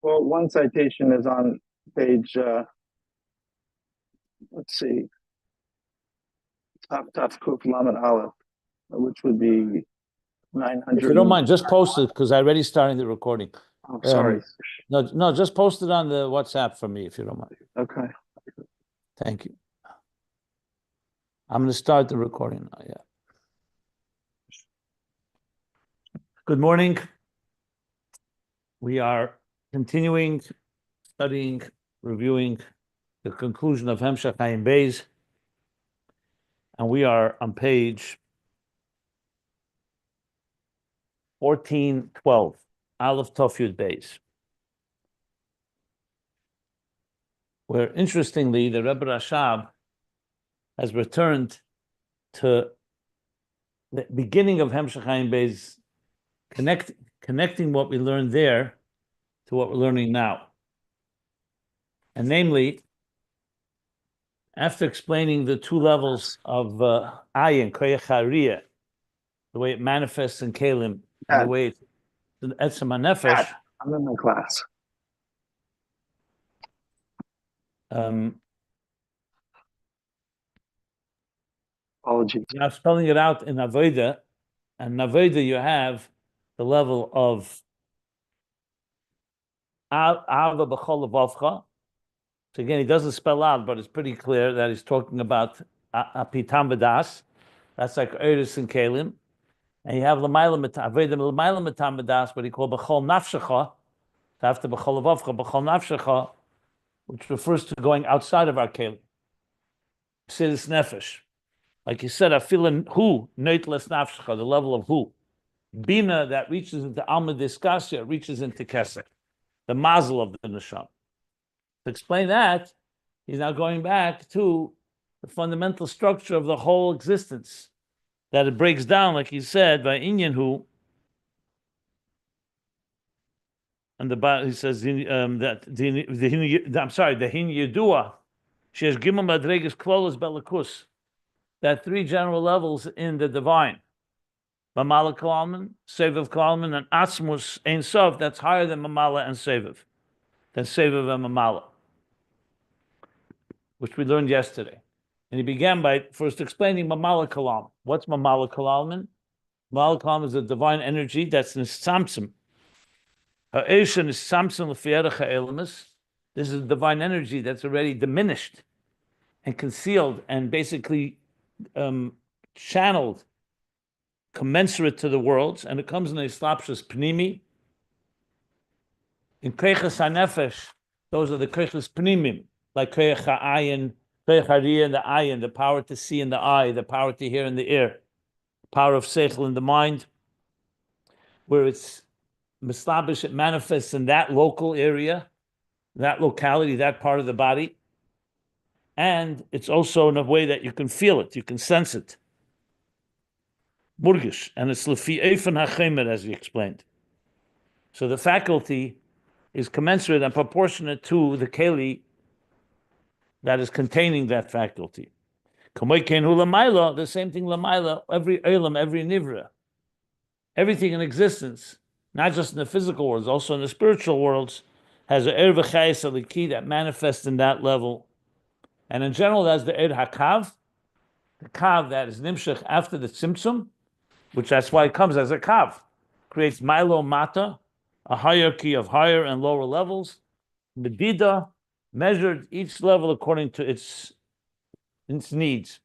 Well, one citation is on page, let's see, Taf Kuf Lamed Aleph, which would be If you 900. don't mind, just post it because I already started the recording. Oh, sorry. No, just post it on the WhatsApp for me if you don't mind. Okay. Thank you. I'm going to start the recording now. Yeah. Good morning. We are continuing studying, reviewing the conclusion of Hemshech Ayin Beis, and we are on page 1412, Aleph Tov Yud Beis, where interestingly the Rebbe Rashab has returned to the beginning of Hemshech Ayin Beis, connecting what we learned there to what we're learning now. And namely, after explaining the two levels of Ayin, Koyach HaRiyah, the way it manifests in Kalim, and the way it's in Etzem HaNefesh. I'm in my class. Apologies. Now spelling it out in Avodah, and in Avodah you have the level of Ava B'chol Levavcha. So again, he doesn't spell out, but it's pretty clear that he's talking about Apitam V'das. That's like Eris and Kalim. And you have L'mayla Avodah L'mayla Mitam V'das, what he called B'chol Nafshecha, after B'chol Levavcha, B'chol Nafshecha, which refers to going outside of our Kalim. Sidis Nefesh. Like you said, I feel in who, Neitles Nafshecha, the level of who. Bina that reaches into Alma Diskasya, reaches into Kesed, the mazel of the Neshama. To explain that, he's now going back to the fundamental structure of the whole existence, that it breaks down, like he said, by Inyan who, and he says that the Hin Yedua, she has Gimel Madregas Klolos Belakus, that three general levels in the divine. Memaleh Kalman, Sovev Kalman, and Atzmus Ein Sof, that's higher than Memaleh and Sovev, than Sovev and Memaleh, which we learned yesterday. And he began by first explaining Memaleh Kalman. What's Memaleh Kalman? Memaleh Kalman is a divine energy that's Nisamsim. Ha'esha Nisamsim L'fiyerach ha'elamis. This is a divine energy that's already diminished and concealed and basically channeled, commensurate to the worlds, and it comes in a slapshus pnimi. In Koyach HaNefesh, those are the Koyachas pnimim, like Koyach HaAyin, Koyach HaRiyah and the Ayin, the power to see in the eye, the power to hear in the ear, power of Seichel in the mind, where it's mislabish, it manifests in that local area, that locality, that part of the body, and it's also in a way that you can feel it, you can sense it. Murgish, and it's lefi eifan hachemer, as we explained. So the faculty is commensurate and proportionate to the keli that is containing that faculty. The same thing lamaila, every elam, every nivra, everything in existence, not just in the physical worlds, also in the spiritual worlds, has an er v'chayis aliki that manifests in that level. And in general, that's the er hakav, the kav that is nimshach after the tzimtzum, which that's why it comes as a kav, creates milo mata, a hierarchy of higher and lower levels, medida, measured each level according to its needs.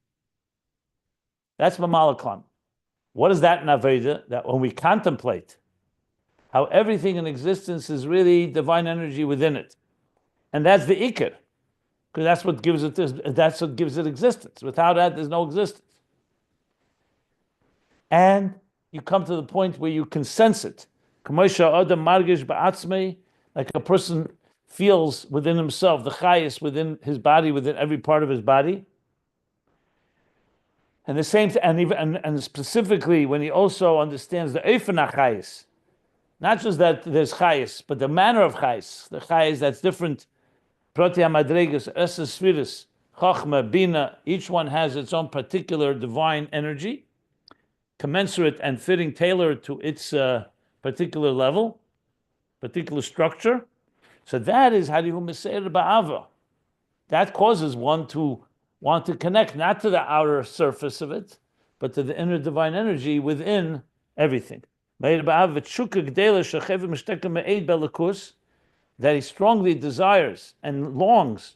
That's Memaleh Kalman. What is that in Avodah? That when we contemplate how everything in existence is really divine energy within it, and that's the ikar, because that's what gives it this. That's what gives it existence. Without that, there's no existence. And you come to the point where you can sense it. Like a person feels within himself, the chayis within his body, within every part of his body. And the same, and specifically when he also understands the eifan chayis, not just that there's chayis, but the manner of chayis, the chayis that's different. Proti hamadregas, esas sfiris, chachma, bina, each one has its own particular divine energy, commensurate and fitting, tailored to its particular level, particular structure. So that is Harihu Meseir Ba'ava. That causes one to want to connect not to the outer surface of it, but to the inner divine energy within everything. That he strongly desires and longs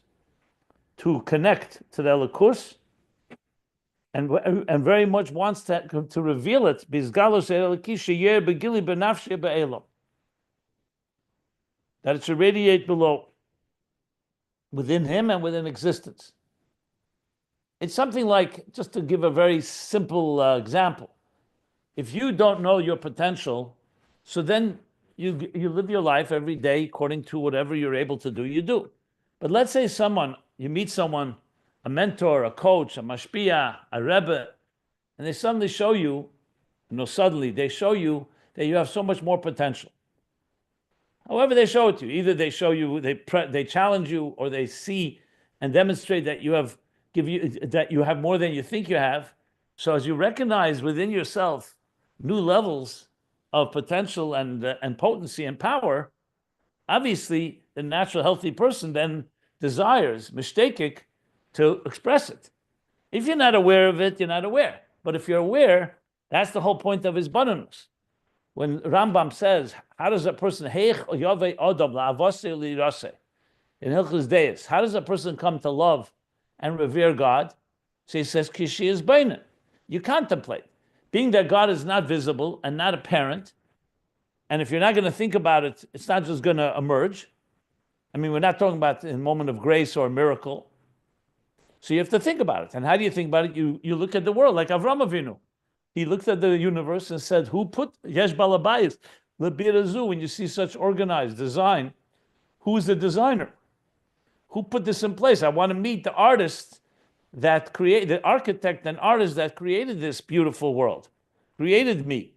to connect to the Elikus, and very much wants to reveal it, that it should radiate below, within him and within existence. It's something like, just to give a very simple example, if you don't know your potential, so then you live your life every day according to whatever you're able to do, you do. But let's say you meet someone, a mentor, a coach, a mashpia, a rebbe, and they suddenly show you, they show you that you have so much more potential. However they show it to you, either they show you, they challenge you, or they see and demonstrate that you have more than you think you have. So as you recognize within yourself new levels of potential and potency and power, obviously the natural healthy person then desires, mistakik, to express it. If you're not aware of it, you're not aware. But if you're aware, that's the whole point of his bananus. When Rambam says, how does a person in Hilchos Deis, how does a person come to love and revere God? So he says, Kishi is bainin. You contemplate. Being that God is not visible and not apparent, and if you're not going to think about it, it's not just going to emerge. I mean, we're not talking about a moment of grace or a miracle. So you have to think about it. And how do you think about it? You look at the world like Avram Avinu. He looked at the universe and said, who put Yesh Balabayis, Lebirazu, when you see such organized design, who is the designer? Who put this in place? I want to meet the artist the architect and artist that created this beautiful world, created me.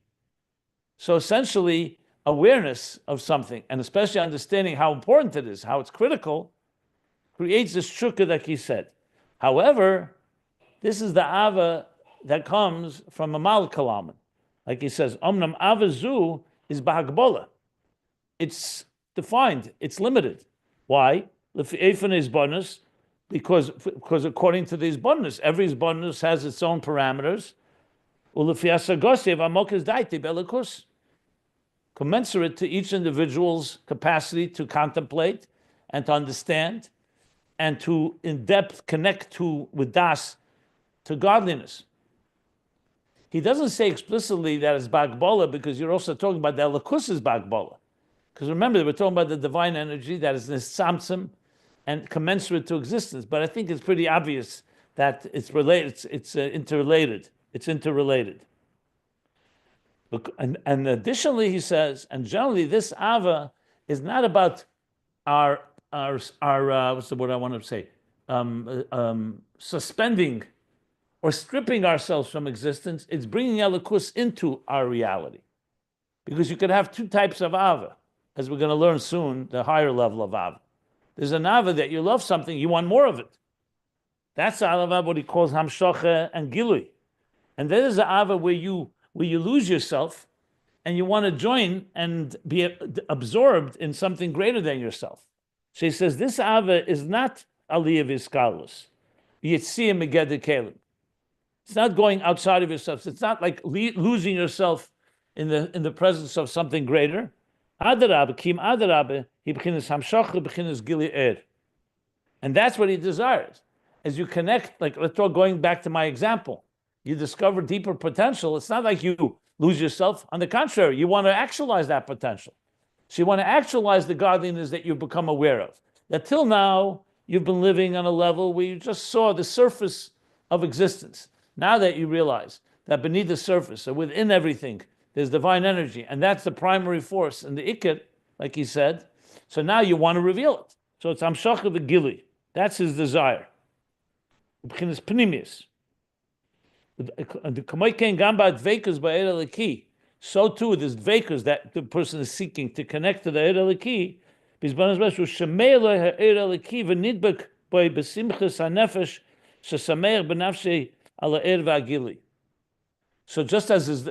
So essentially, awareness of something, and especially understanding how important it is, how it's critical, creates this shukah that he said. However, this is the ava that comes from a mal kalaman. Like he says, Omnam avazu is bahagbola. It's defined, it's limited. Why? Is bonus, because according to these bonus, every bonus has its own parameters. Commensurate to each individual's capacity to contemplate and to understand and to in depth connect with das, to godliness. He doesn't say explicitly that it's bagbola, because you're also talking about the Elikus bagbola. Because remember, we're talking about the divine energy that is nisamtzum and commensurate to existence. But I think it's pretty obvious that it's related. It's interrelated. It's interrelated. And additionally, he says, and generally, this ava is not about our what's the word I want to say? Suspending or stripping ourselves from existence. It's bringing Elikus into our reality, because you could have two types of ava, as we're going to learn soon, the higher level of ava. There's an ava that you love something, you want more of it. That's ava, what he calls hamshocha and gilui. And then there's an ava where you lose yourself and you want to join and be absorbed in something greater than yourself. So he says this ava is not aliyah v'iskalus, yitziyah megeder kelim. It's not going outside of yourself. It's not like losing yourself in the presence of something greater. Adarabe, kim adarabe, he bechinas hamshocha, bechinas gili er. And that's what he desires. As you connect, like let's talk, going back to my example, you discover deeper potential. It's not like you lose yourself. On the contrary, you want to actualize that potential. So you want to actualize the godliness that you've become aware of. That till now, you've been living on a level where you just saw the surface of existence. Now that you realize that beneath the surface, so within everything, there's divine energy, and that's the primary force in the ikket, like he said. So now you want to reveal it. So it's hamshacha v'gili. That's his desire. B'chinas pnimius. So too, there's dvekas that the person is seeking to connect to the Eir Eliki. So just as his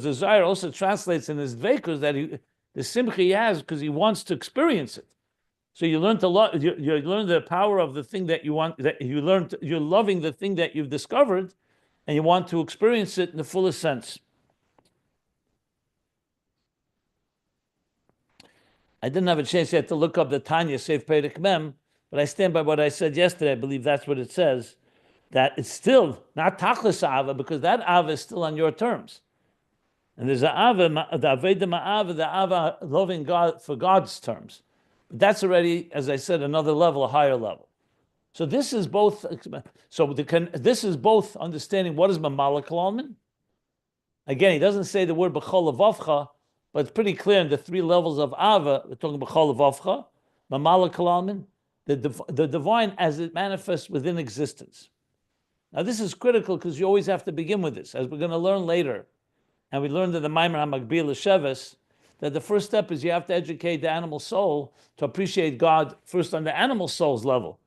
desire also translates in his dvekas that the simcha he has because he wants to experience it. So you learn to love. You learn the power of the thing that you want. That you learn. You're loving the thing that you've discovered, and you want to experience it in the fullest sense. I didn't have a chance yet to look up the Tanya Seif Perek Mem, but I stand by what I said yesterday. I believe that's what it says. That it's still not tachlis ava, because that ava is still on your terms. And there's a ava, the aveda ma'ava, the ava loving God for God's terms. But that's already, as I said, another level, a higher level. So this is both. This is both understanding what is Memaleh Kalman. Again, he doesn't say the word b'chol levavcha, but it's pretty clear in the three levels of ava. We're talking b'chol levavcha, Memaleh Kalman, the divine as it manifests within existence. Now this is critical because you always have to begin with this, as we're going to learn later. And we learned in the Maimer HaMagbil Sheves that the first step is you have to educate the animal soul to appreciate God first on the animal soul's level,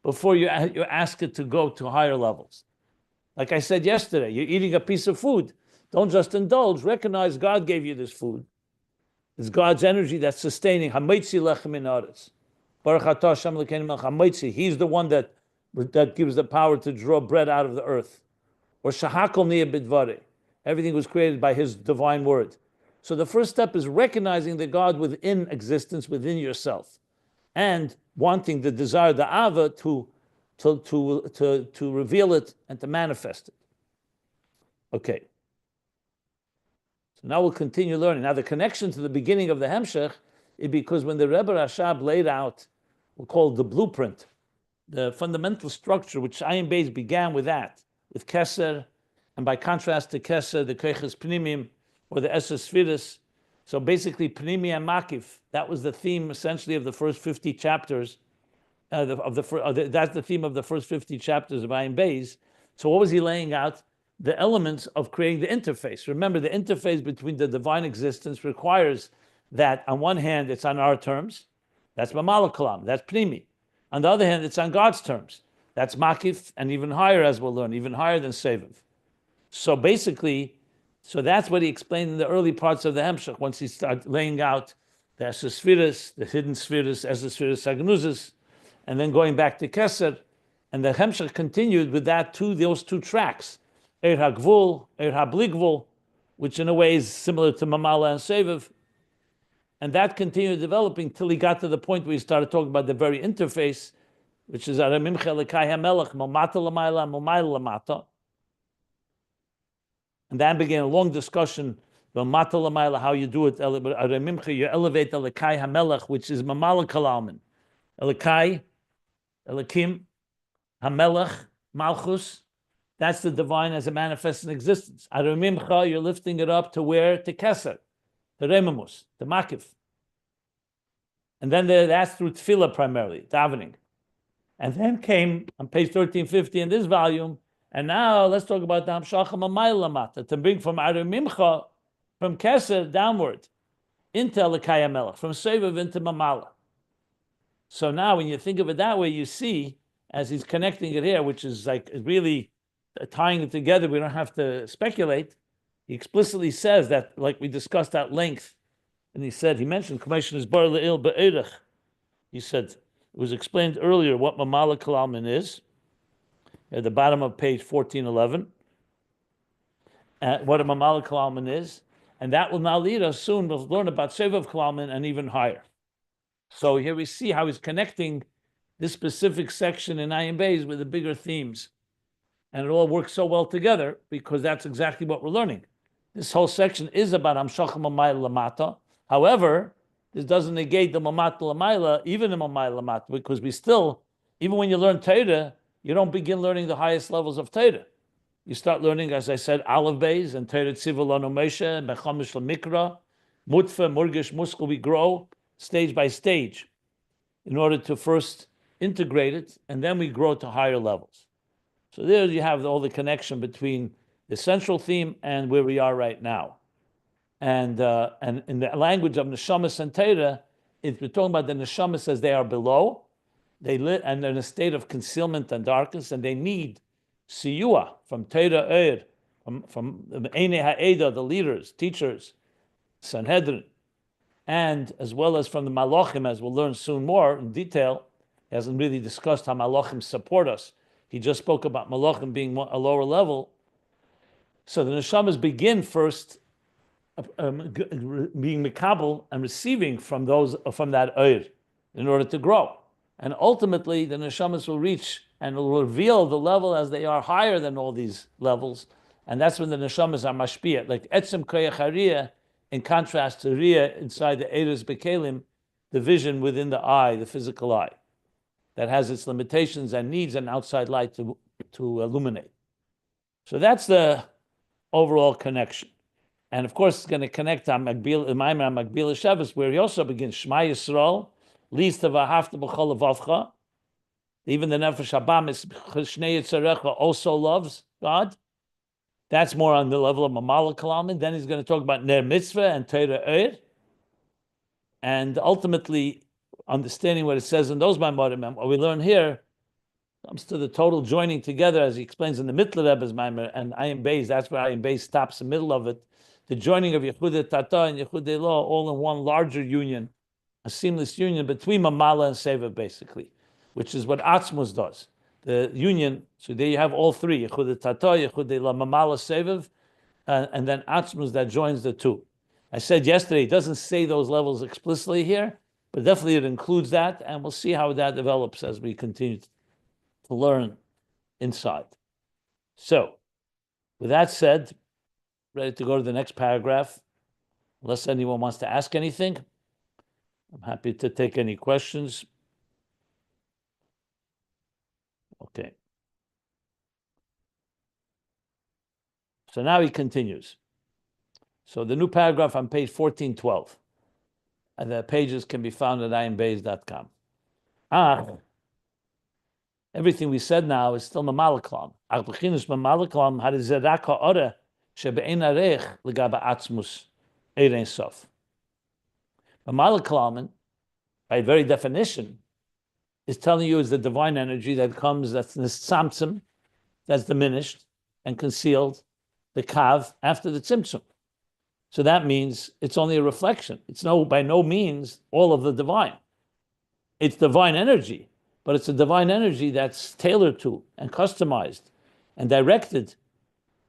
before you ask it to go to higher levels. Like I said yesterday, you're eating a piece of food. Don't just indulge. Recognize God gave you this food. It's God's energy that's sustaining. Hamitzi lechem min haaretz. Baruch atah Hashem Elokeinu melech hamitzi. He's the one that gives the power to draw bread out of the earth. Or shahakol niyeh bidvareh. Everything was created by His divine word. So the first step is recognizing the God within existence, within yourself, and wanting the desire, the ava, to reveal it and to manifest it. Okay. So now we'll continue learning. Now the connection to the beginning of the Hemshech is because when the Rebbe Rashab laid out, we'll call it the blueprint, the fundamental structure, which Ayin Beis began with that, with Keser, and by contrast to Keser, the Koiches Pnimim, or the Eser Sfiris. So basically, Pnimi and Makif, that was the theme essentially of the first 50 chapters. That's the theme of the first 50 chapters of Ayin Beis. So what was he laying out? The elements of creating the interface. Remember, the interface between the divine existence requires that on one hand, it's on our terms. That's Memaleh Kalam, that's Pnimi. On the other hand, it's on God's terms. That's Makif, and even higher, as we'll learn, even higher than Sovev. So basically, that's what he explained in the early parts of the Hemshech, once he started laying out the Eser Sfiris, the hidden Sfiris, Eser Sfiris Agnuzis, and then going back to Keser. And the Hemshech continued with those two tracks, Eir HaGvul, Eir HaBligvul, which in a way is similar to Memaleh and Sovev. And that continued developing till he got to the point where he started talking about the very interface, which is Aramimcha Lekai HaMelech, Momata L'mayla, Momayla L'mata. And then began a long discussion, how you do it. You elevate Elikai HaMelech, which is Memaleh Kalalman. Elikai, Elikim, HaMelech, Malchus, that's the divine as it manifests in existence. Aramimcha, you're lifting it up to where? To Keser, to Remamus, to Makif. And then that's through Tefillah primarily, davening. And then came, on page 1350 in this volume, and now let's talk about the Hamshacha Mamayla Mata, to bring from Aramimcha, from Keser downward, into Elikai HaMelech, from Sovev into Memaleh. So now when you think of it that way, you see, as he's connecting it here, which is like really tying it together, we don't have to speculate. He explicitly says that, like we discussed at length, and he mentioned Commission is Bar Le'il Be'erech. He said, it was explained earlier what Memaleh Kalalman is, at the bottom of page 1411, what a Memaleh Kalalman is, and that will now lead us soon, we'll learn about Sovev Kalalman and even higher. So here we see how he's connecting this specific section in Ayin Beis with the bigger themes. And it all works so well together because that's exactly what we're learning. This whole section is about Hamshacha Mamayla Lamata. However, this doesn't negate the Mamata Lamayla, even the Mamayla Lamata, because we still, even when you learn Torah, you don't begin learning the highest levels of Torah. You start learning, as I said, Aleph Beis and Torah Tziva Lanu Moshe, Bechamish Lamikra, Mutfa, Murgish, Muskel, we grow stage by stage in order to first integrate it, and then we grow to higher levels. So there you have all the connection between the central theme and where we are right now. And in the language of Neshamas and Torah, if we're talking about the Neshamas as they are below, they live and they're in a state of concealment and darkness, and they need siyua from Torah Eir, from Einei Ha'eda, the leaders, teachers, Sanhedrin, and as well as from the Malachim, as we'll learn soon more in detail. He hasn't really discussed how Malachim support us. He just spoke about Malachim being a lower level. So the neshamas begin first being mikabel and receiving from that oir in order to grow. And ultimately, the neshamas will reach and will reveal the level as they are higher than all these levels. And that's when the neshamas are mashpiyah. Like etzem koyach hariyah, in contrast to riyah inside the eres bekelim, the vision within the eye, the physical eye, that has its limitations and needs an outside light to illuminate. So that's the overall connection. And of course, it's going to connect to Magbil Shabbos, where he also begins Shema Yisrael, least of Ahavta b'chol levavcha. Even the Nefesh Habamis Shnei Yitzarecha also loves God. That's more on the level of Memaleh Kalamin. Then he's going to talk about Ner Mitzvah and Torah Eir. And ultimately, understanding what it says in those Maimarim, and what we learn here, comes to the total joining together, as he explains in the Mittler Rebbe's Maimar and Ayin Beis. That's where Ayin Beis stops in the middle of it. The joining of Yechudei Tata and Yechudei Lo, all in one larger union, a seamless union between Memaleh and Sovev, basically, which is what Atzmus does. The union, so there you have all three, Yechudei Tata, Yechudei Lo, Memaleh, Sovev, and then Atzmus that joins the two. I said yesterday, it doesn't say those levels explicitly here, but definitely it includes that, and we'll see how that develops as we continue to learn inside. So, with that said, ready to go to the next paragraph. Unless anyone wants to ask anything, I'm happy to take any questions. Okay. So now he continues. So the new paragraph on page 1412. And the pages can be found at ayinbeis.com. Everything we said now is still Memaleh Kalam. Ach b'chinus Memaleh Kalam harizerak ha'ora shebe'ein arech l'gaba atzmus erein sof. Memaleh Kalam, by very definition, is telling you is the divine energy that comes, that's the tzimtzum, that's diminished and concealed, the kav, after the tzimtzum. So that means it's only a reflection. It's by no means all of the divine. It's divine energy, but it's a divine energy that's tailored to and customized and directed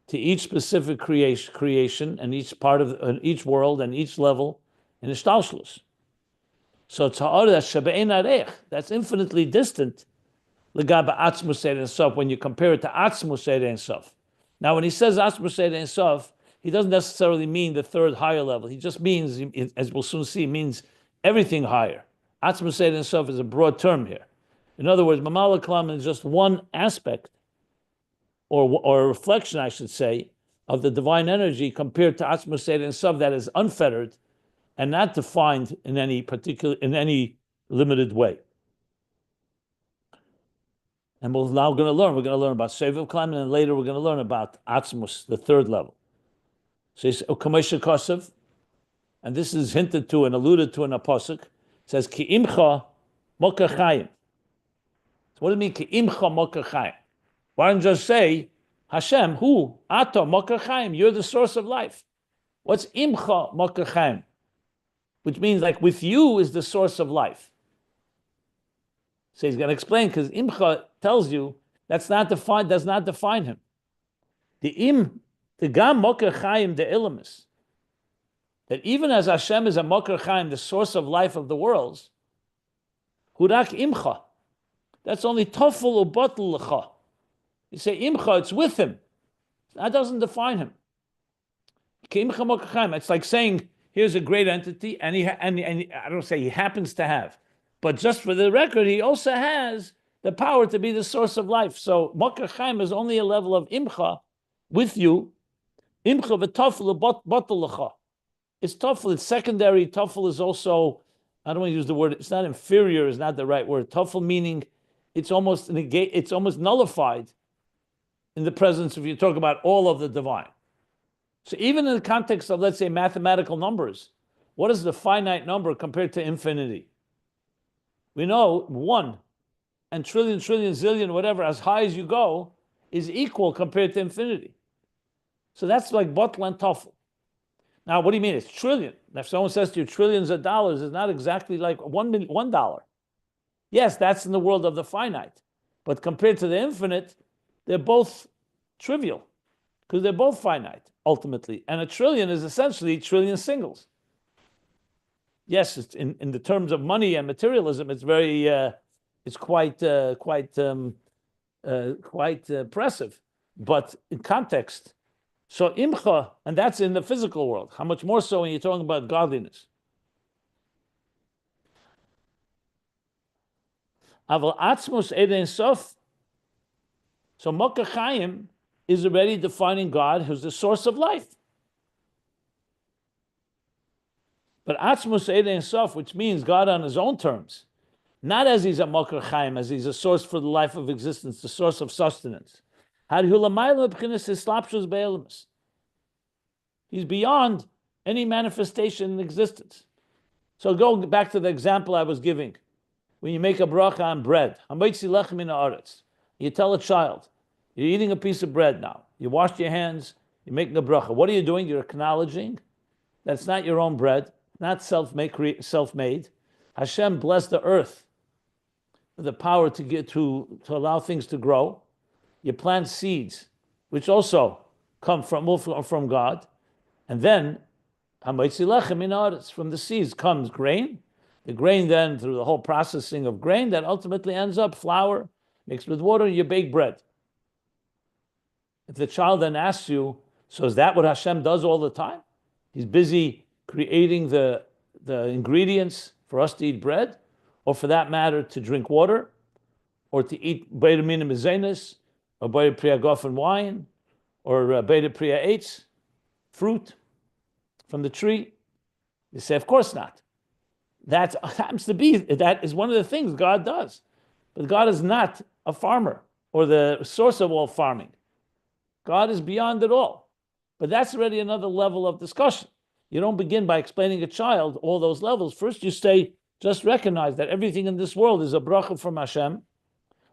to each specific creation and each part of each world and each level in Ishtalshlus. So Ta'ara Shebe'ein Arech, that's infinitely distant, L'gaba Atzmus Erein Sof, when you compare it to Atzmus Erein Sof. Now, when he says Atzmus Erein Sof, he doesn't necessarily mean the third higher level. He just means, as we'll soon see, means everything higher. Atzmus Erein Sof is a broad term here. In other words, Memaleh Kalam is just one aspect, or a reflection, I should say, of the divine energy compared to Atzmus Erein Sof that is unfettered and not defined in any limited way. And we're now going to learn. We're going to learn about Sovev Kalam, and then later we're going to learn about Atzmus, the third level. So it's Ukamesha Kosev, and this is hinted to and alluded to in a pasuk. It says Ki imcha moker chayim. So what do you mean Ki imcha moker chayim? Why don't you just say Hashem, who Ato moker chayim? You're the source of life. What's imcha moker chayim? Which means like with you is the source of life. So he's going to explain, because imcha tells you does not define him. The gam moker chayim the ilamis, that even as Hashem is a moker chayim, the source of life of the worlds, hurak imcha, that's only tofel ubotel lecha. You say imcha, it's with him. That doesn't define him. Imcha moker chayim. It's like saying here's a great entity, and I don't say he happens to have, but just for the record, he also has the power to be the source of life. So moker chayim is only a level of imcha with you. Imcha v'tofel botel lecha. It's tofel. It's secondary. Tofel is also, I don't want to use the word. It's not inferior. Is not the right word. Tofel meaning it's almost nullified in the presence of, you talk about all of the divine. So even in the context of, let's say, mathematical numbers, what is the finite number compared to infinity? We know 1 and trillion, zillion, whatever, as high as you go, is equal compared to infinity. So that's like bottle and tofel. Now, what do you mean? It's trillion. If someone says to you trillions of dollars, it's not exactly like $1. Yes, that's in the world of the finite. But compared to the infinite, they're both trivial because they're both finite, ultimately. And a trillion is essentially trillion singles. Yes, it's in the terms of money and materialism, it's very, it's quite impressive. But in context, so imcha, and that's in the physical world. How much more so when you're talking about godliness? Aval atzmus edein sof. So Mokkah Chaim is already defining God who's the source of life. But atzmus edein sof, which means God on his own terms, not as he's a Mokkah Chaim, as he's a source for the life of existence, the source of sustenance. He's beyond any manifestation in existence. So go back to the example I was giving. When you make a bracha on bread, you tell a child, you're eating a piece of bread now. You washed your hands, you're making a bracha. What are you doing? You're acknowledging that's not your own bread, not self-made. Hashem blessed the earth with the power to allow things to grow. You plant seeds, which also come from God. And then, from the seeds comes grain. The grain then, through the whole processing of grain, that ultimately ends up flour, mixed with water, you bake bread. If the child then asks you, so is that what Hashem does all the time? He's busy creating the ingredients for us to eat bread, or for that matter, to drink water, or to eat Beida Mina Mizenis, or Beida Priya Gofen wine, or Beida Priya Eitz, fruit from the tree. You say, of course not. That happens to be, that is one of the things God does. But God is not a farmer or the source of all farming. God is beyond it all. But that's already another level of discussion. You don't begin by explaining a child all those levels. First you say, just recognize that everything in this world is a bracha from Hashem,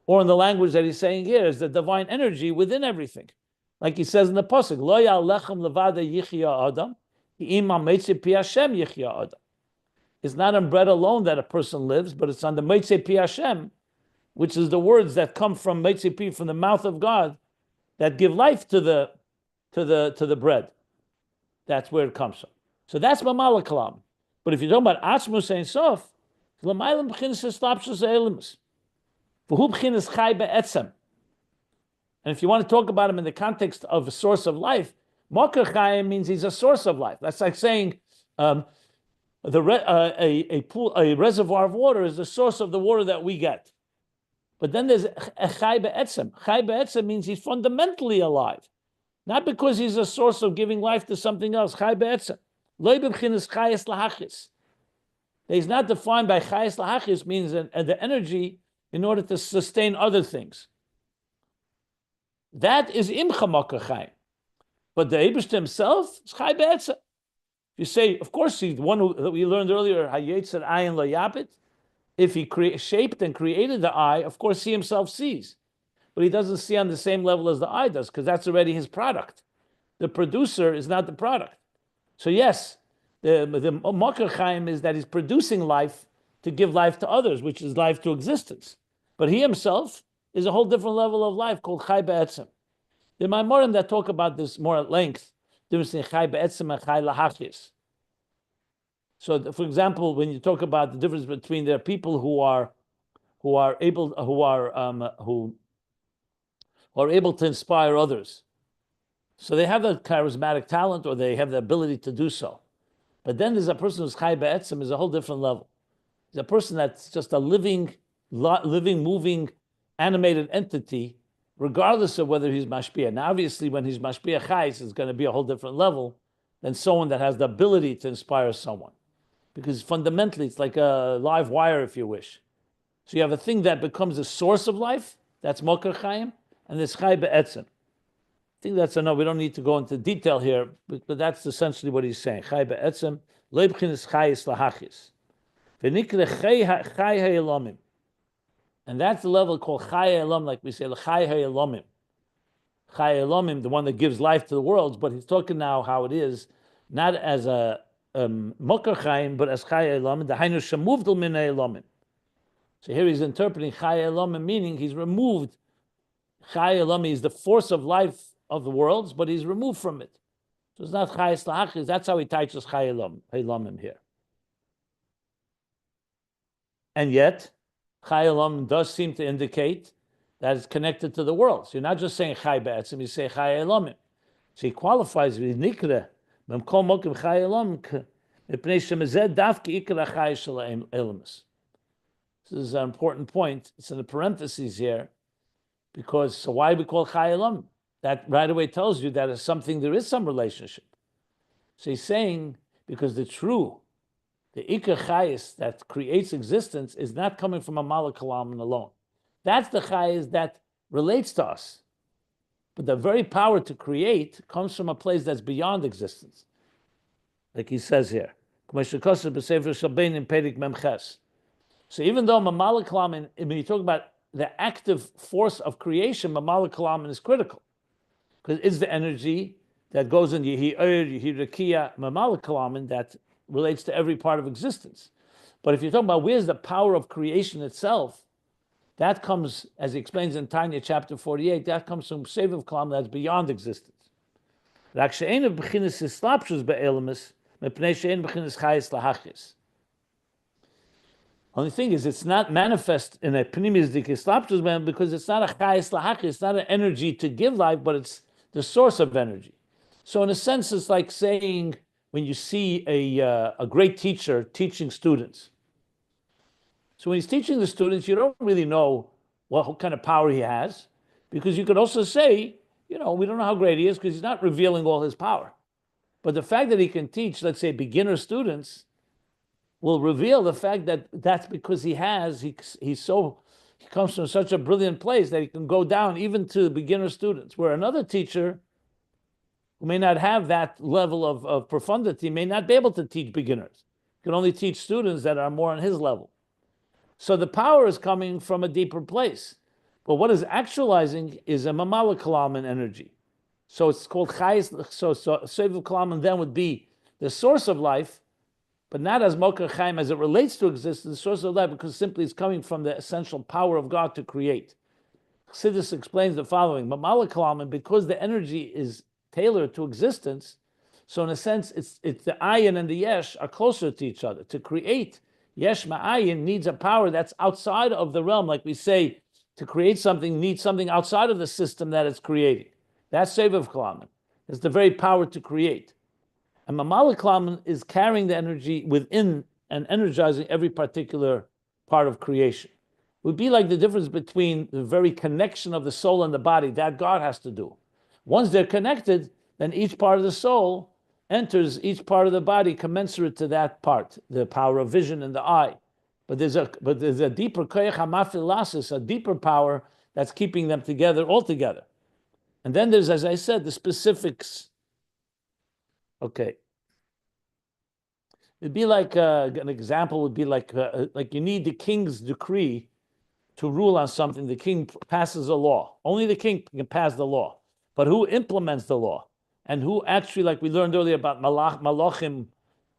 or in the language that he's saying here, is the divine energy within everything. Like he says in the pasuk, Lo ya'al lechem levada yichya adam, Im ha'meitze pi Hashem yichya adam. It's not on bread alone that a person lives, but it's on the meitze pi Hashem, which is the words that come from meitze pi, from the mouth of God, that give life to the bread. That's where it comes from. So that's Memaleh kalam. But if you're talking about atzmus ein sof, l'maylam b'chinas eslapshus eilimus, v'hu b'chinas chai be'etzem. And if you want to talk about him in the context of a source of life, Mokkah Chaim means he's a source of life. That's like saying a reservoir of water is the source of the water that we get. But then there's a chai be'etzem. Chai be'etzem means he's fundamentally alive, not because he's a source of giving life to something else. Chai be'etzem. Lo b'chinas chayes lahachis. He's not defined by chayes lahachis, means the energy in order to sustain other things. That is imcha Mokkah Chaim. But the Eibishter himself is chai be'etzem. You say, of course, he's the one that we learned earlier, hayetzer ayin lo yapit. If he shaped and created the eye, of course he himself sees. But he doesn't see on the same level as the eye does, because that's already his product. The producer is not the product. So yes, the Mokkah Chaim is that he's producing life to give life to others, which is life to existence. But he himself is a whole different level of life called chai be'etzem. The Maimorim that talk about this more at length, difference in chai be'etzem and chai lahachis. So, for example, when you talk about the difference between there are people who are able to inspire others, so they have the charismatic talent or they have the ability to do so. But then there's a person who's chai be'etzem, is a whole different level. He's a person that's just a living, moving, animated entity, regardless of whether he's mashpia. Now, obviously, when he's mashpia chais, it's going to be a whole different level than someone that has the ability to inspire someone. Because fundamentally, it's like a live wire, if you wish. So you have a thing that becomes a source of life, that's Mokkah Chaim, and there's chai be'etzem. I think that's enough. We don't need to go into detail here, but that's essentially what he's saying. Chai be'etzem, lo b'chinas chayis lahachis. V'nikre chai ha'elomim. And that's the level called chai ha'elom, like we say, chai ha'elomim. Chai ha'elomim, the one that gives life to the worlds, but he's talking now how it is not as a Mokar Chaim, but as Chaya Elamim, the Hainu Shemuvdel Min Elamim. So here he's interpreting Chaya Elamim, meaning he's removed. Chaya Elamim is the force of life of the worlds, but he's removed from it. So it's not Chayas Lahachis. That's how he teaches Chaya Elamim here. And yet, Chaya Elamim does seem to indicate that it's connected to the worlds. You're not just saying Chay Be'etzim, you say Chaya Elamim. So he qualifies with Nikra. This is an important point. It's in the parentheses here, because so why we call Chai Elam? That right away tells you that is something, there is some relationship. So he's saying, because the Ikar Chayis that creates existence is not coming from a Memaleh Kalam alone. That's the Chayis that relates to us. But the very power to create comes from a place that's beyond existence. Like he says here. So even though Memaleh Kalam, when you talk about the active force of creation, Memaleh Kalam is critical. Because it's the energy that goes in Yehi Rakia, Memaleh Kalam, that relates to every part of existence. But if you're talking about where's the power of creation itself, that comes, as he explains in Tanya chapter 48, that comes from Sovev Kalam that's beyond existence. Only thing is, it's not manifest in a pnimis dikislaptus man because it's not a chayis lahachis, it's not an energy to give life, but it's the source of energy. So in a sense, it's like saying when you see a great teacher teaching students. So when he's teaching the students, you don't really know what kind of power he has, because you could also say, we don't know how great he is because he's not revealing all his power. But the fact that he can teach, let's say, beginner students, will reveal the fact that that's because he comes from such a brilliant place that he can go down even to beginner students, where another teacher who may not have that level of profundity may not be able to teach beginners. He can only teach students that are more on his level. So the power is coming from a deeper place. But what is actualizing is a Memaleh Kalam energy. So it's called Chayis, so Sovev Kalam then would be the source of life, but not as Mokar Chaim as it relates to existence, the source of life, because simply it's coming from the essential power of God to create. Chassidus explains the following: Memaleh Kalam, because the energy is tailored to existence, so in a sense, it's the Ayin and the Yesh are closer to each other. To create, Yesh Ma'ayin needs a power that's outside of the realm, like we say, to create something needs something outside of the system that it's creating. That's Sovev Kalam. It's the very power to create. And Memaleh Kalam is carrying the energy within and energizing every particular part of creation. It would be like the difference between the very connection of the soul and the body that God has to do. Once they're connected, then each part of the soul enters each part of the body commensurate to that part, the power of vision in the eye. But there's a deeper koyach hamafil lasis, a deeper power that's keeping them together all together. And then there's, as I said, the specifics. Okay. It'd be like an example would be like you need the king's decree to rule on something. The king passes a law. Only the king can pass the law. But who implements the law? And who actually, like we learned earlier about malachim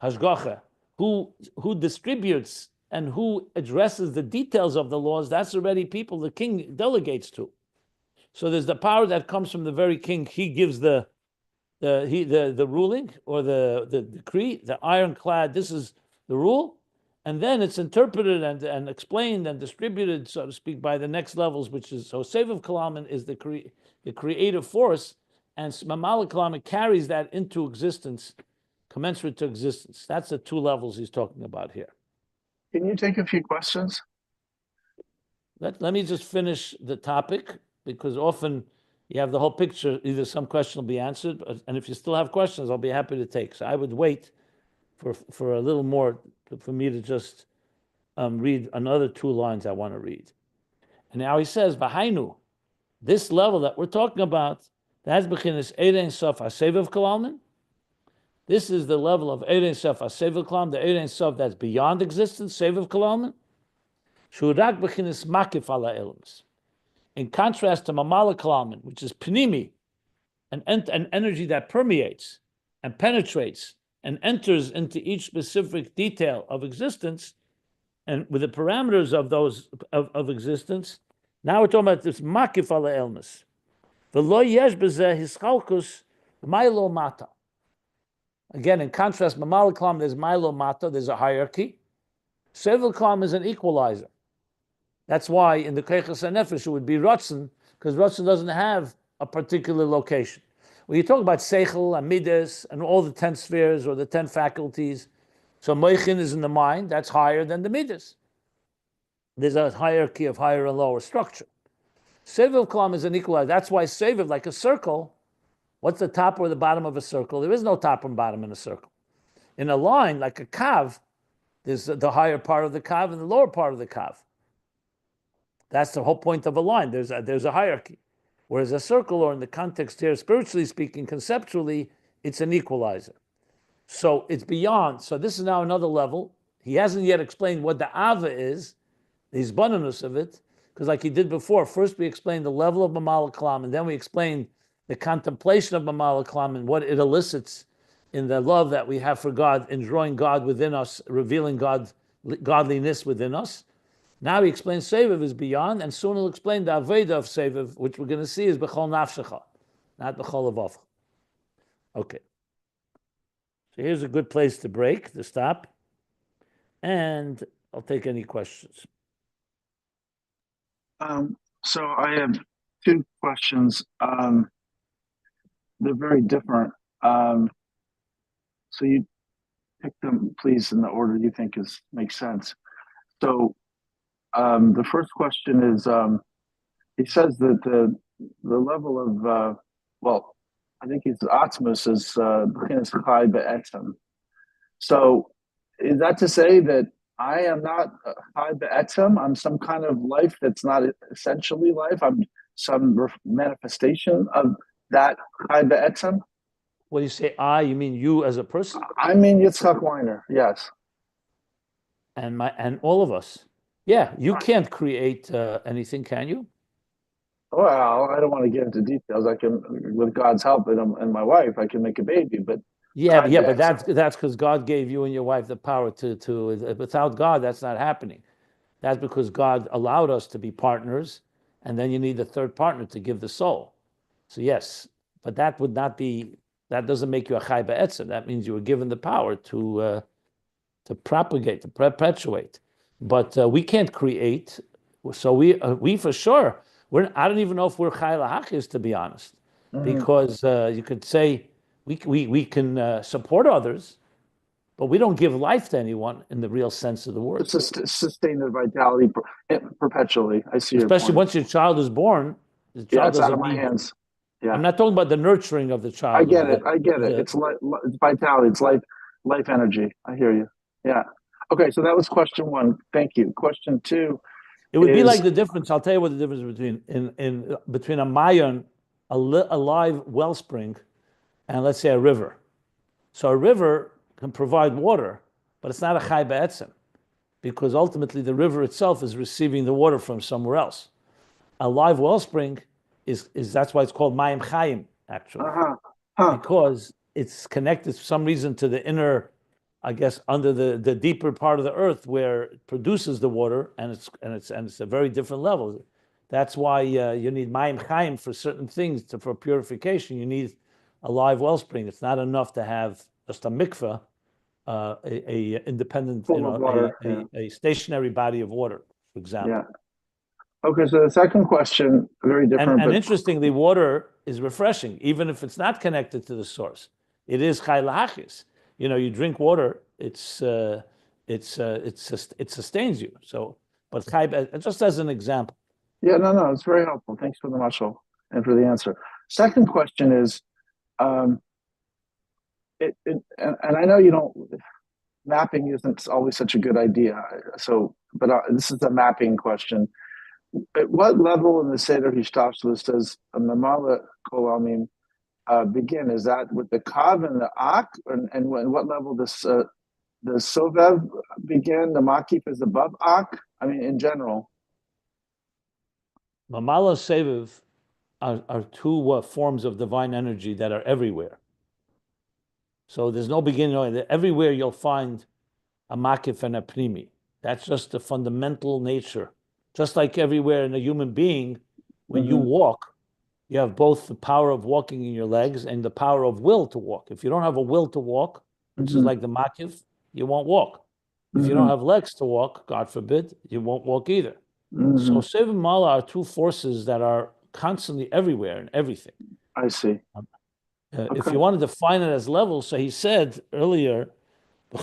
hashgacha, who distributes and who addresses the details of the laws, that's already people the king delegates to. So there's the power that comes from the very king. He gives the ruling or the decree, the ironclad, this is the rule, and then it's interpreted and explained and distributed, so to speak, by the next levels, which is, so Sovev Kalam is the creative force, and Memaleh Kalam carries that into existence, commensurate to existence. That's the two levels he's talking about here. Can you take a few questions? Let me just finish the topic, because often you have the whole picture, either some question will be answered, and if you still have questions, I'll be happy to take. So I would wait for a little more, for me to just read another 2 lines I want to read. And now he says, V'hainu, this level that we're talking about, that's beginnes Erein Sof HaSovev Kalam. This is the level of Erein Sof HaSovev Kalam, the Erein Sof that's beyond existence, Sovev Kalam. Shurak beginnes Makif Ala Elms. In contrast to Memaleh Kalam, which is Pnimi, an energy that permeates and penetrates and enters into each specific detail of existence, and with the parameters of those of existence, now we're talking about this makif ala elmas. V'lo yesh b'zeh hischalkus milo mata. Again, in contrast, Memaleh klam, there's milo mata, there's a hierarchy. Sovev klam is an equalizer. That's why in the Keiches HaNefesh it would be HaRatzon, because HaRatzon doesn't have a particular location. When you talk about Seichel and Midas and all the 10 spheres or the 10 faculties, so Moichin is in the mind, that's higher than the Midas. There's a hierarchy of higher and lower structure. Sovev Klam is an equalizer. That's why Sovev, like a circle, what's the top or the bottom of a circle? There is no top and bottom in a circle. In a line, like a kav, there's the higher part of the kav and the lower part of the kav. That's the whole point of a line. There's a hierarchy. Whereas a circle, or in the context here, spiritually speaking, conceptually, it's an equalizer. So it's beyond. So this is now another level. He hasn't yet explained what the Ava is, the hisbonenus of it, because like he did before, first we explained the level of Memaleh Klam, and then we explained the contemplation of Memaleh Klam and what it elicits in the love that we have for God, in drawing God within us, revealing godliness within us. Now he explains Sovev is beyond, and soon he'll explain the Aveda of Sovev, which we're going to see is B'chol Nafshecha, not B'chol Avavcha. Okay. So here's a good place to break, to stop, and I'll take any questions. So I have two questions. They're very different. So you pick them, please, in the order you think makes sense. So the first question is, he says that the level of well, I think his Atmos is B'chinas Chai Be'etzem. So is that to say that I am not Chai Be'etzem? I'm some kind of life that's not essentially life. I'm some manifestation of that Chai Be'etzem? When you say I, you mean you as a person? I mean Yitzchak Weiner, yes. And all of us. Yeah, you can't create anything, can you? Well, I don't want to get into details. I can, with God's help and my wife, I can make a baby. But but that's because God gave you and your wife the power to. Without God, that's not happening. That's because God allowed us to be partners, and then you need a third partner to give the soul. So yes, but that would not be. That doesn't make you a chai ba'etzem. That means you were given the power to propagate, to perpetuate. But we can't create. So we for sure. I don't even know if we're chai lahachis, to be honest, because you could say we can support others, but we don't give life to anyone in the real sense of the word. It's sustain their vitality perpetually. I see. Especially once your child is born, the child it's out of my hands. Yeah, I'm not talking about the nurturing of the child. I get it. It's it's vitality. It's life energy. I hear you. Yeah. Okay, so that was question one. Thank you. Question two. It would be like the difference. I'll tell you what the difference between a mayon, a live wellspring, and let's say a river. So a river can provide water, but it's not a chai ba'etzem, because ultimately the river itself is receiving the water from somewhere else. A live wellspring is that's why it's called mayim chayim, actually, because it's connected for some reason to the inner, I guess, under the deeper part of the earth where it produces the water, and it's a very different level. That's why you need mayim chayim for certain things. For purification, you need a live wellspring. It's not enough to have just a mikveh, a independent, a stationary body of water, for example. Yeah. Okay, so the second question, very different. And interestingly, water is refreshing, even if it's not connected to the source. It is chai lahachis. You drink water, it sustains you. So, but just as an example. Yeah, no, it's very helpful. Thanks for the mashal and for the answer. Second question is, and I know you don't. Mapping isn't always such a good idea. So, but this is a mapping question. At what level in the Seder Hishtashlis does a Memaleh Kol Almin begin? Is that with the Kav and the Ak? And what level does the Sovev begin? The Makif is above Ak? I mean, in general. Memaleh Sovev are two forms of divine energy that are everywhere. So there's no beginning. Everywhere you'll find a makif and a primi. That's just the fundamental nature. Just like everywhere in a human being, when you walk, you have both the power of walking in your legs and the power of will to walk. If you don't have a will to walk, which is like the makif, you won't walk. If you don't have legs to walk, God forbid, you won't walk either. So Sovev and Memaleh are two forces that are constantly everywhere in everything. I see. If you want to define it as levels, so he said earlier, so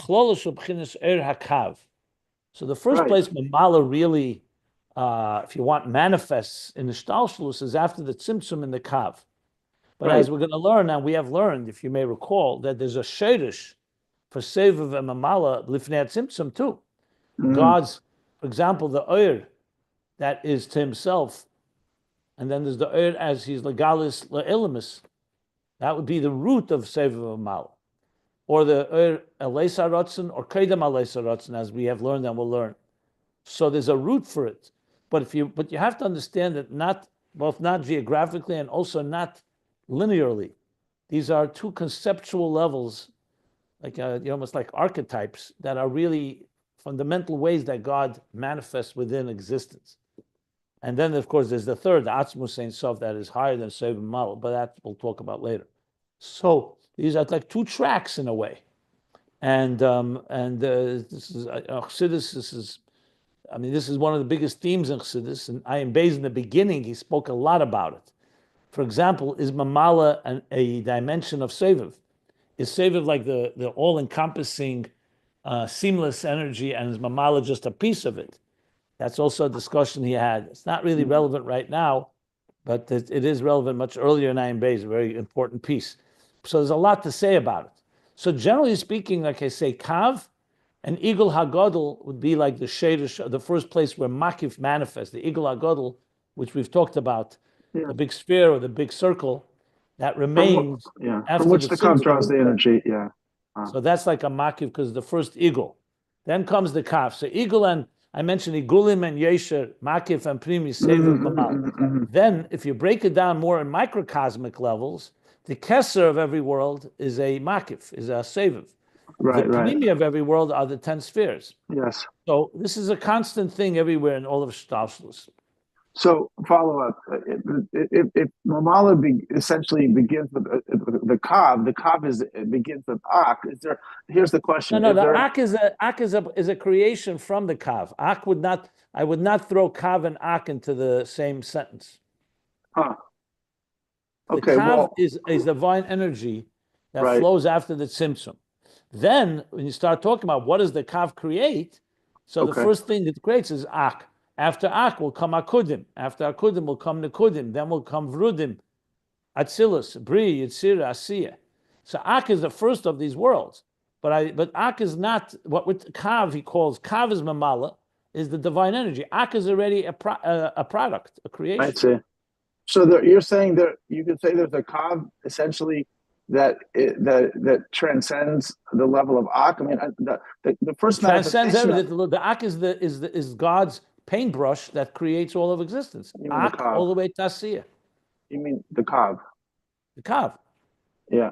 the first place Memaleh really, if you want, manifests in the Shtalshlus is after the Tzimtzum in the Kav. But as we're going to learn, and we have learned, if you may recall, that there's a Sherish for Sovev and Memaleh Lifnei Tzimtzum too. God's, for example, the Oir that is to himself, and then there's the Oir as he's legalis le'ilimus. That would be the root of Sovev and Memaleh. Or the Alos HaRatzon or Kodem Alos HaRatzon, as we have learned and will learn. So there's a root for it. But you have to understand that not geographically and also not linearly. These are two conceptual levels, like almost like archetypes that are really fundamental ways that God manifests within existence. And then, of course, there's the third, the Atzmus Ein Sof, that is higher than Sovev and Memaleh, but that we'll talk about later. So these are like two tracks in a way, and this is Chassidus. This is one of the biggest themes in Chassidus. And Ayin Beis in the beginning, he spoke a lot about it. For example, is Memaleh a dimension of Sovev? Is Sovev like the all-encompassing, seamless energy, and is Memaleh just a piece of it? That's also a discussion he had. It's not really relevant right now, but it is relevant much earlier in Ayin Beis, a very important piece. So there's a lot to say about it. So generally speaking, like I say, Kav and Igul HaGadol would be like the Shadish, the first place where Makif manifests, the Igul HaGadol, which we've talked about, the big sphere or the big circle, that remains after from which the Kav draws Tzimtzum. the energy, So that's like a Makif because the first Igul. Then comes the Kav. So Igul, and I mentioned Igulim and Yesher, Makif and Primi, Sovev, Memaleh. Then if you break it down more in microcosmic levels, the Kesser of every world is a Makif, is a Sovev. The Primi of every world are the 10 spheres. Yes. So this is a constant thing everywhere in all of Shtalshlus. So follow up. If Memaleh essentially begins with the Kav begins with Ak. Here's the question. No, the Ak is a creation from the Kav. I would not throw Kav and Ak into the same sentence. Okay. The Kav is divine energy that flows after the Tzimtzum. Then, when you start talking about what does the Kav create, so the first thing it creates is Ak. After Ak will come Akudim. After Akudim will come Nekudim. Then will come Vrudim, Atzilus, Bri, Yitzira, Asiya. So Ak is the first of these worlds. But Ak is not, what with Kav he calls, Kav is Memaleh, is the divine energy. Ak is already a product, a creation. I see. So you're saying that you could say there's a Kav essentially that transcends the level of Ak. I mean, the first transcends everything. The Ak is God's paintbrush that creates all of existence. Ak all the way to Asiya. You mean the Kav? The Kav. Yeah.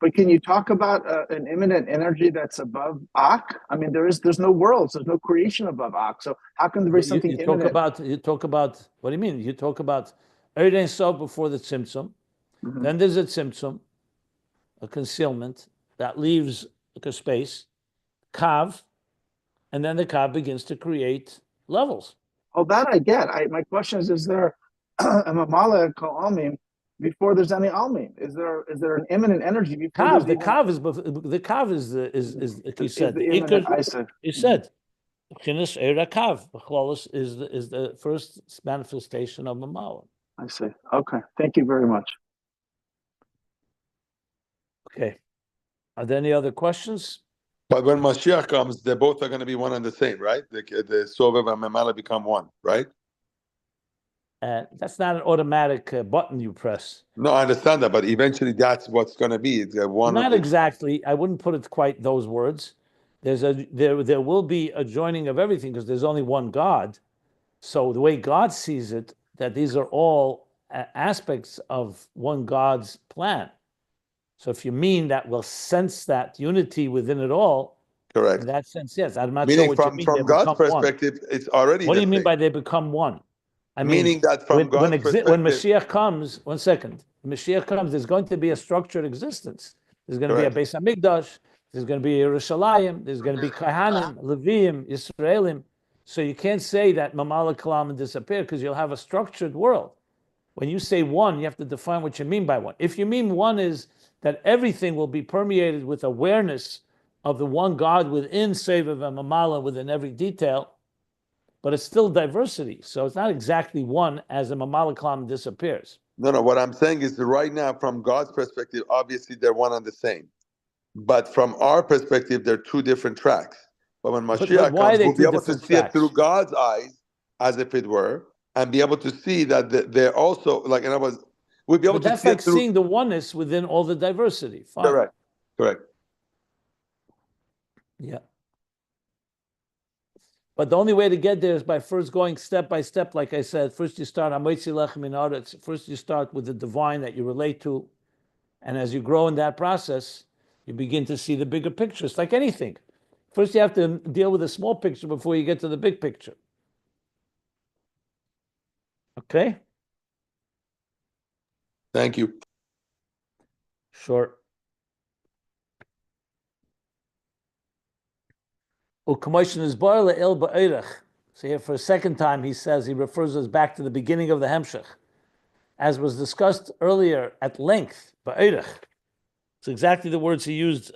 But can you talk about an immanent energy that's above Ak? I mean, there's no worlds, there's no creation above Ak. So how can there be something immanent? You talk about, what do you mean? You talk about Ein Sof before the Tzimtzum. Then there's a Tzimtzum, a concealment that leaves like a space, Kav, and then the Kav begins to create levels. Oh, that I get. My question is there a Memaleh Kol Almin before there's any Almin? Is there an immanent energy before Kav? The Kav is like you said, the Iker. You said, Chinas Eira Kav. Achlolos is the first manifestation of Memaleh. I see. Okay. Thank you very much. Okay. Are there any other questions? But when Mashiach comes, they both are going to be one and the same, right? The Sovev and Memaleh become one, right? That's not an automatic button you press. No, I understand that, but eventually that's what's going to be. It's one. Not exactly. I wouldn't put it quite those words. There will be a joining of everything because there's only one God. So the way God sees it, that these are all aspects of one God's plan. So if you mean that will sense that unity within it all, Correct. in that sense, yes. I'm not sure Meaning what you mean. They from God's become one. perspective, it's already What do the you mean same. by they become one? I Meaning mean, that from God's when perspective, Mashiach comes, one second, when Mashiach comes, there's going to be a structured existence. There's going to be a correct. Beis Hamikdash. There's going to be Yerushalayim. There's going to be Kahanim, Leviim, Yisraelim. So you can't say that Memaleh Kalam disappeared because you'll have a structured world. When you say one, you have to define what you mean by one. If you mean one is that everything will be permeated with awareness of the one God within Sovev and Memaleh, within every detail, but it's still diversity. So it's not exactly one as a Memaleh Kalam disappears. No. What I'm saying is that right now, from God's perspective, obviously they're one and the same. But from our perspective, they're two different tracks. But when Mashiach why are comes, they we'll be two able to different see it tracks? through God's eyes, as if it were, and be able to see that they're also, like, in other words, we'll be able But to that's see like it through. seeing the oneness within all the diversity. Fine. Correct. Yeah. But the only way to get there is by first going step by step, like I said. First you start first you start with the divine that you relate to. And as you grow in that process, you begin to see the bigger picture. It's like anything. First you have to deal with the small picture before you get to the big picture. Okay? Thank you. Sure. So here for a second time he says, he refers us back to the beginning of the Hemshech. As was discussed earlier at length, ba'erech. It's exactly the words he used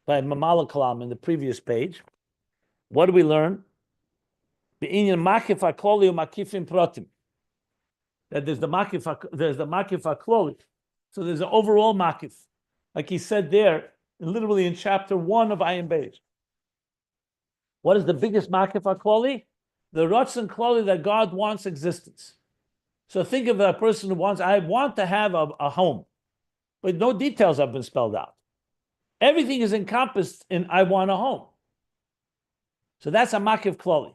by Memaleh Kalam in the previous page. What do we learn? That there's the makif hakloli. So there's an overall makif, like he said there, literally in chapter 1 of Ayin Beis. What is the biggest makif hakloli? The HaRatzon kloli that God wants existence. So think of a person who wants, I want to have a home, but no details have been spelled out. Everything is encompassed in I want a home. So that's a makif kloli.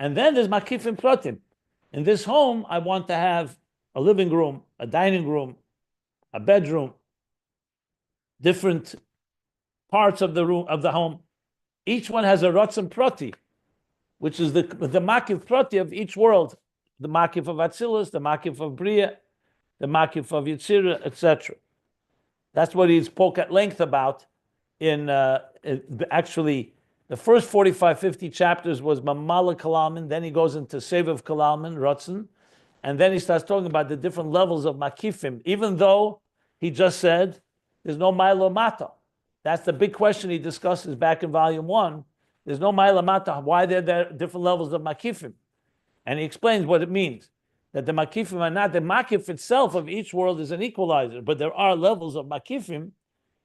And then there's makifim protim. In this home, I want to have a living room, a dining room, a bedroom, different parts of the room of the home. Each one has a ratzon proti, which is the makif proti of each world. The makif of Atzilus, the makif of Bria, the makif of Yitzira, etc. That's what he spoke at length about in actually the first 45, 50 chapters was Memaleh Kalaman, then he goes into Sovev Kalaman, Ratzon, and then he starts talking about the different levels of makifim, even though he just said there's no Milo Mata. That's the big question he discusses back in volume 1. There's no Milo Mata. Why there are different levels of makifim? And he explains what it means. That the makifim are not, the makif itself of each world is an equalizer, but there are levels of makifim,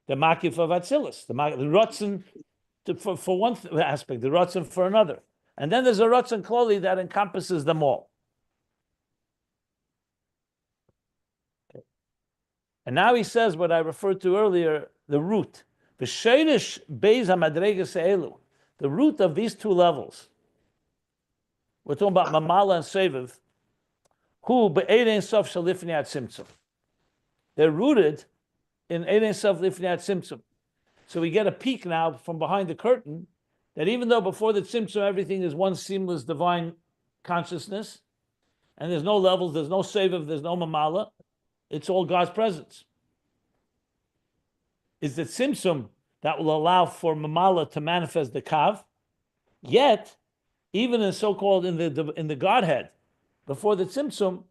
the makif of Atzilus, the Ratzon for one aspect, the HaRatzon for another. And then there's a HaRatzon kloli that encompasses them all. Okay. And now he says what I referred to earlier, the root. The sheirish beis hamadregas elu, the root of these two levels. We're talking about Memaleh and Sovev, who be'erein sof shalifnei tzimtzum. They're rooted in erein sof lifnei tzimtzum. So we get a peek now from behind the curtain that even though before the Tzimtzum everything is one seamless divine consciousness, and there's no levels, there's no Sovev, there's no Memaleh, it's all God's presence. Is the Tzimtzum that will allow for Memaleh to manifest the Kav, yet even in so-called in the Godhead, before the Tzimtzum,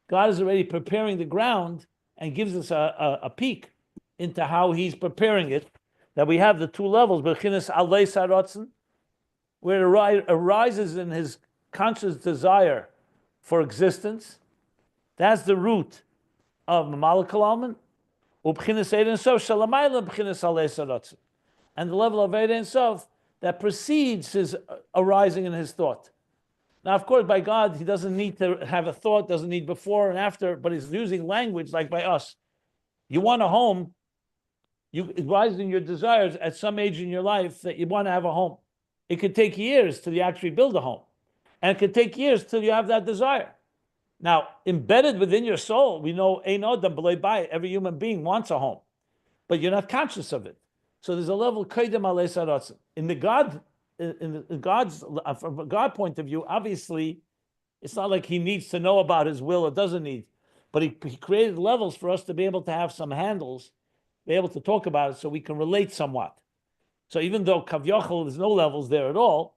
God is already preparing the ground and gives us a peek into how he's preparing it, that we have the two levels, Bechinas Aleis HaRatzon, where it arises in his conscious desire for existence. That's the root of Memaleh Kalaman, U'Bechinas Eid Ein Sof Shalamayla Bechinas Aleis HaRatzon, and the level of Eid Ein Sof that precedes his arising in his thought. Now, of course, by God, he doesn't need to have a thought, doesn't need before and after, but he's using language like by us. You want a home, it rises in your desires at some age in your life that you want to have a home. It could take years till you actually build a home. And it could take years till you have that desire. Now, embedded within your soul, we know, every human being wants a home. but you're not conscious of it. So there's a level Kodem Ales HaRatzon. In God's from a God point of view, obviously, it's not like he needs to know about his will or doesn't need, but he created levels for us to be able to have some handles, be able to talk about it, so we can relate somewhat. So even though Kavyochel, there's no levels there at all.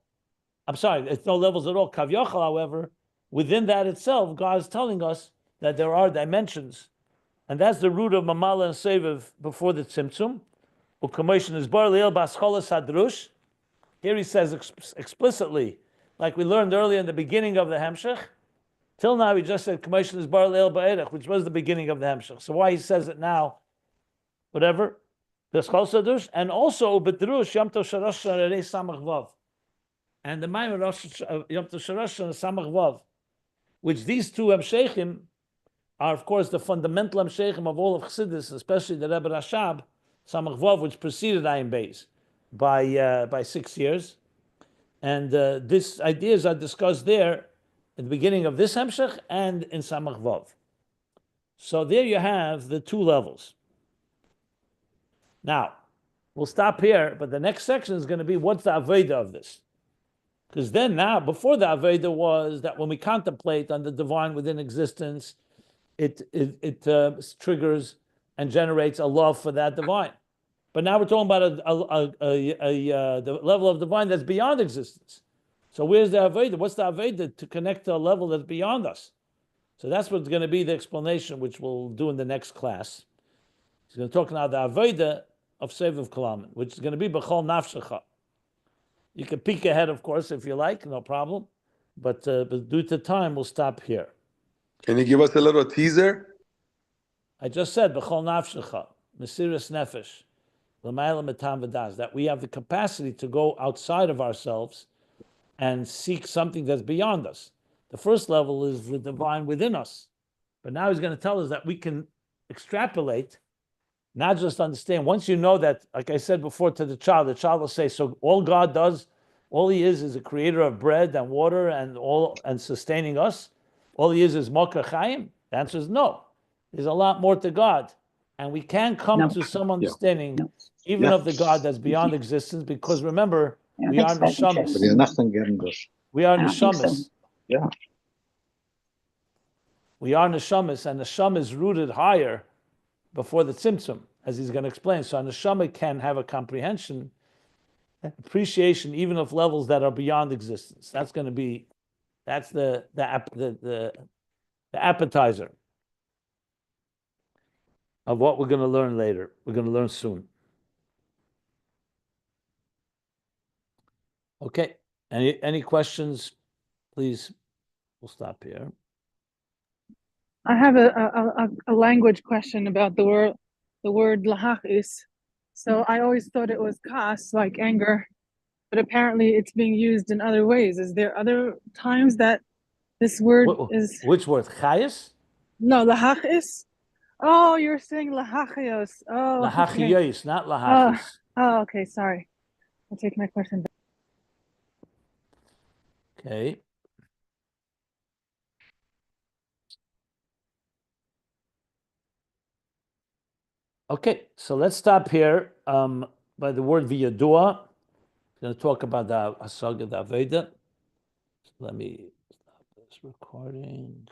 I'm sorry, it's no levels at all. Kavyochel, however, within that itself, God is telling us that there are dimensions, and that's the root of Memaleh and Sovev before the Tzimtzum. Here he says explicitly, like we learned earlier in the beginning of the Hemshech. Till now, he just said Commission is bar leil ba'erech, which was the beginning of the Hemshech. So why he says it now? Whatever. And also Ubedrush Yom Tov Sharash Sharei Samach Vav, and the Maimon Yom Tov Sharash Samach Vav, which these two Hemshechim are, of course, the fundamental Hemshechim of all of Chassidus, especially the Rebbe Rashab Samach Vav, which preceded Ayin Beis by 6 years, and these ideas are discussed there at the beginning of this Hemshech and in Samach Vav. So there you have the two levels. Now, we'll stop here, but the next section is going to be what's the Aveda of this? Because then now, before the Aveda was that when we contemplate on the divine within existence, it triggers and generates a love for that divine. But now we're talking about the level of divine that's beyond existence. So where's the Aveda? What's the Aveda to connect to a level that's beyond us? So that's what's going to be the explanation, which we'll do in the next class. He's going to talk now the Aveda of Sovev Kalaman, which is going to be B'chol Nafshecha. You can peek ahead, of course, if you like, no problem. But due to time, we'll stop here. Can you give us a little teaser? I just said B'chol Nafshecha, Mesiras Nefesh, L'mayla Metam V'das, that we have the capacity to go outside of ourselves and seek something that's beyond us. The first level is the divine within us. But now he's going to tell us that we can extrapolate, not just understand. Once you know that, like I said before to the child will say, so all God does, all he is a creator of bread and water and sustaining us. All he is Mokar Chaim. The answer is no. There's a lot more to God. And we can come to some understanding, even of the God that's beyond existence, because remember, we are neshamas. We are neshamas. Yeah. We are neshamas, and neshama is rooted higher before the tzimtzum, as he's going to explain. So a neshama can have a comprehension, appreciation, even of levels that are beyond existence. That's going to be, that's the appetizer of what we're going to learn later. We're going to learn soon. Okay. Any questions? Please, we'll stop here. I have a language question about the word lahachis. So I always thought it was kas, like anger, but apparently it's being used in other ways. Is there other times that this word is? Which word? Chayis? No, lahachis. Oh, you're saying lahachios. Oh, lahachios, okay. Not lahachis. Oh, okay. Sorry, I'll take my question back. Okay. Okay, so let's stop here by the word v'yadua. I'm going to talk about the Hasaga, the Aveda. So let me stop this recording.